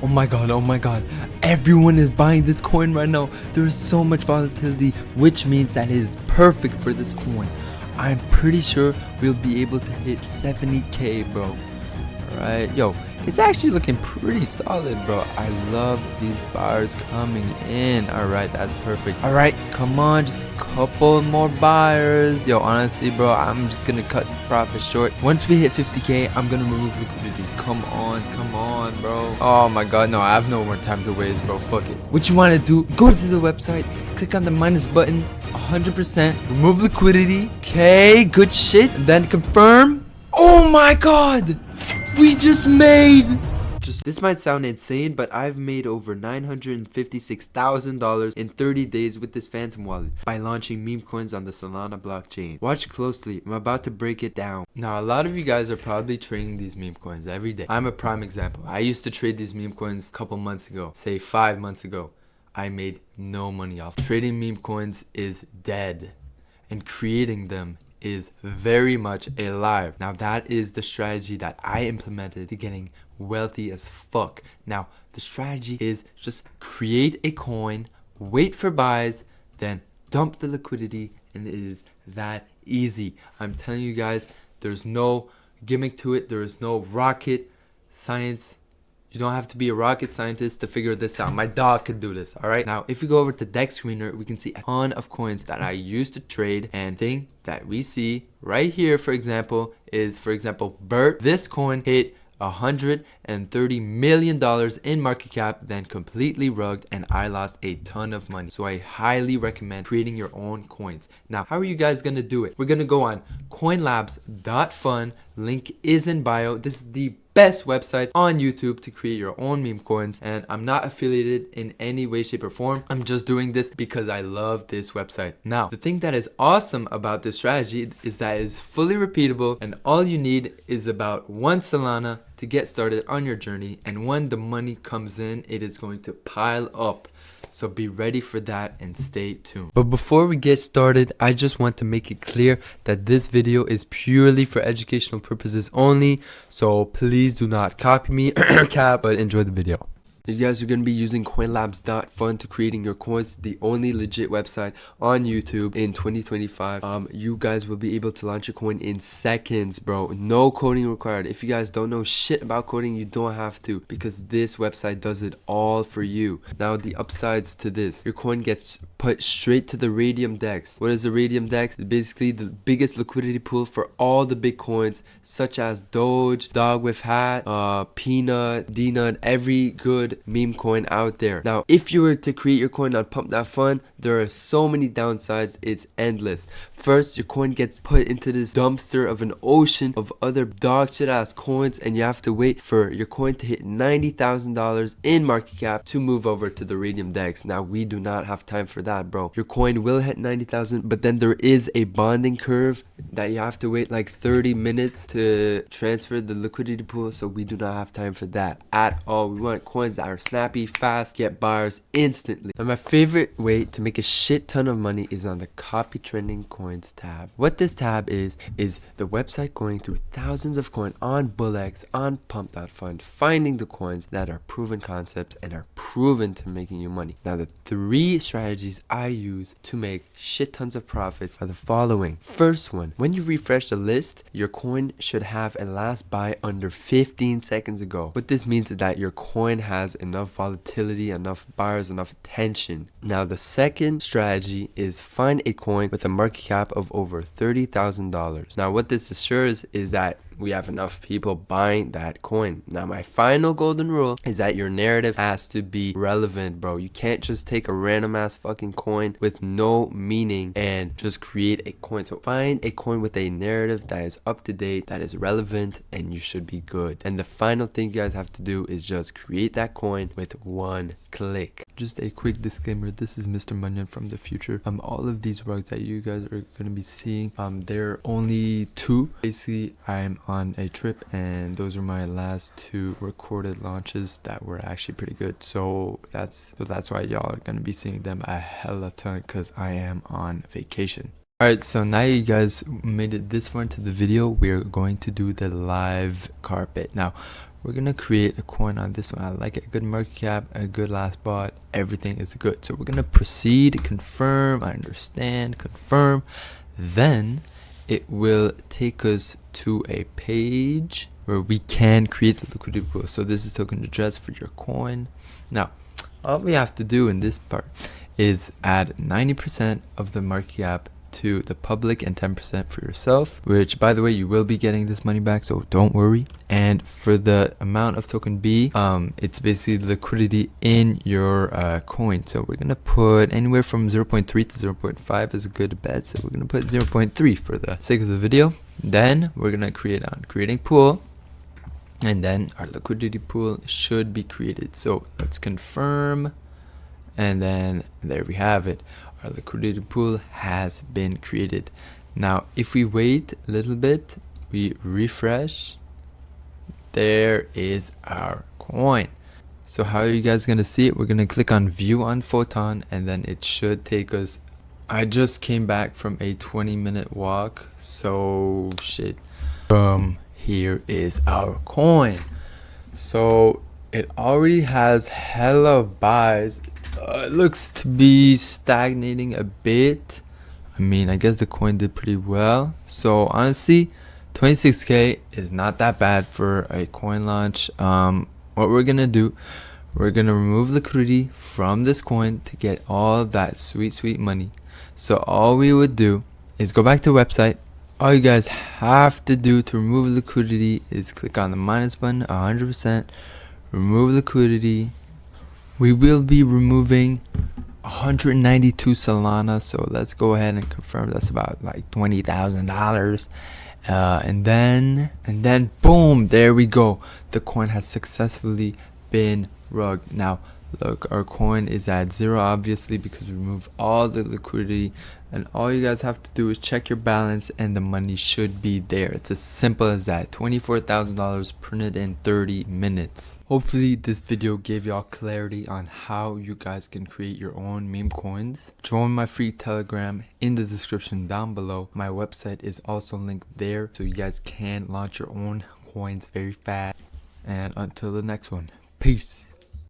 Oh my god, oh my god. Everyone is buying this coin right now. There is so much volatility, which means that it is perfect for this coin. I'm pretty sure we'll be able to hit 70k, bro. Alright, yo, it's actually looking pretty solid, bro. I love these bars coming in. Alright, that's perfect. Alright, come on, just a couple more buyers. Yo, honestly, bro, I'm just gonna cut the profit short. Once we hit 50k, I'm gonna remove liquidity. Come on, bro. Oh my god, no, I have no more time to waste, bro. Fuck it. What you wanna do, go to the website, click on the minus button, 100%, remove liquidity. Okay, good shit. And then confirm. Oh my god! We just made... This might sound insane, but I've made over $956,000 in 30 days with this Phantom wallet by launching meme coins on the Solana blockchain. Watch closely, I'm about to break it down. Now, a lot of you guys are probably trading these meme coins every day. I'm a prime example. I used to trade these meme coins a couple months ago, say 5 months ago. I made no money off. Trading meme coins is dead, and creating them is very much alive. Now that is the strategy that I implemented to getting wealthy as fuck. Now the strategy is just create a coin, wait for buys, then dump the liquidity, and it is that easy. I'm telling you guys, there's no gimmick to it. There is no rocket science. You don't have to be a rocket scientist to figure this out. My dog could do this, alright? Now, if we go over to Dex Screener, we can see a ton of coins that I used to trade. And thing that we see right here, for example, is, for example, BERT. This coin hit $130 million in market cap, then completely rugged, and I lost a ton of money. So I highly recommend creating your own coins. Now, how are you guys gonna do it? We're gonna go on coinlabs.fun. Link is in bio. This is the best website on YouTube to create your own meme coins, and I'm not affiliated in any way, shape, or form. I'm just doing this because I love this website. Now, the thing that is awesome about this strategy is that it's fully repeatable, and all you need is about 1 Solana to get started on your journey, and when the money comes in, it is going to pile up. So be ready for that and stay tuned. But before we get started, I just want to make it clear that this video is purely for educational purposes only. So please do not copy me, but enjoy the video. You guys are going to be using coinlabs.fun to creating your coins, the only legit website on YouTube in 2025. You guys will be able to launch a coin in seconds, bro. No coding required. If you guys don't know shit about coding, you don't have to, because this website does it all for you. Now, the upsides to this: your coin gets put straight to the Radium Dex. What is the Radium Dex? It's basically the biggest liquidity pool for all the big coins, such as Doge, Dog with Hat, Peanut, D-Nut, every good meme coin out there. Now, if you were to create your coin on Pump.Fun, there are so many downsides, it's endless. First, your coin gets put into this dumpster of an ocean of other dog shit ass coins, and you have to wait for your coin to hit $90,000 in market cap to move over to the Radium Dex. Now, we do not have time for that, bro. Your coin will hit 90,000, but then there is a bonding curve that you have to wait like 30 minutes to transfer the liquidity pool, so we do not have time for that at all. We want coins that are snappy, fast, get buyers instantly. And my favorite way to make a shit ton of money is on the copy trending coins tab. What this tab is the website going through thousands of coins on BullX, on Pump.Fun, finding the coins that are proven concepts and are proven to making you money. Now, the 3 strategies I use to make shit tons of profits are the following. First one, when you refresh the list, your coin should have a last buy under 15 seconds ago. What this means is that your coin has enough volatility, enough buyers, enough attention. Now, the second strategy is find a coin with a market cap of over $30,000. Now, what this assures is that we have enough people buying that coin. Now, my final golden rule is that your narrative has to be relevant, bro. You can't just take a random ass fucking coin with no meaning and just create a coin. So find a coin with a narrative that is up to date, that is relevant, and you should be good. And the final thing you guys have to do is just create that coin with 1 click. Just a quick disclaimer, this is Mr. Munyon from the future. All of these rugs that you guys are going to be seeing, they're only 2. Basically, I'm on a trip, and those are my last 2 recorded launches that were actually pretty good. So that's why y'all are going to be seeing them a hella ton, because I am on vacation. Alright, so now you guys made it this far into the video, we're going to do the live carpet. Now, we're gonna create a coin on this one. I like it. A good market cap, a good last bot, everything is good. So we're gonna proceed, confirm, I understand, confirm. Then it will take us to a page where we can create the liquidity pool. So this is token address for your coin. Now, all we have to do in this part is add 90% of the market cap to the public and 10% for yourself, which by the way, you will be getting this money back, so don't worry. And for the amount of token B, it's basically liquidity in your coin. So we're gonna put anywhere from 0.3 to 0.5 is a good bet. So we're gonna put 0.3 for the sake of the video. Then we're gonna create on creating pool, and then our liquidity pool should be created. So let's confirm, and then there we have it. Our liquidity pool has been created. Now if we wait a little bit, we refresh, there is our coin. So how are you guys gonna see it? We're gonna click on view on Photon, and then it should take us, I just came back from a 20-minute walk, so shit, here is our coin. So it already has hella buys. It looks to be stagnating a bit. I mean, I guess the coin did pretty well. So honestly, 26k is not that bad for a coin launch. What we're gonna do, we're gonna remove liquidity from this coin to get all of that sweet money. So all we would do is go back to the website. All you guys have to do to remove liquidity is click on the minus button, 100%, remove liquidity. We will be removing 192 Solana, so let's go ahead and confirm that's about like $20,000. And then boom, there we go. The coin has successfully been rugged. Now look, our coin is at 0 obviously because we removed all the liquidity, and all you guys have to do is check your balance and the money should be there. It's as simple as that. $24,000 printed in 30 minutes. Hopefully this video gave y'all clarity on how you guys can create your own meme coins. Join my free Telegram in the description down below. My website is also linked there, so you guys can launch your own coins very fast. And until the next one, peace.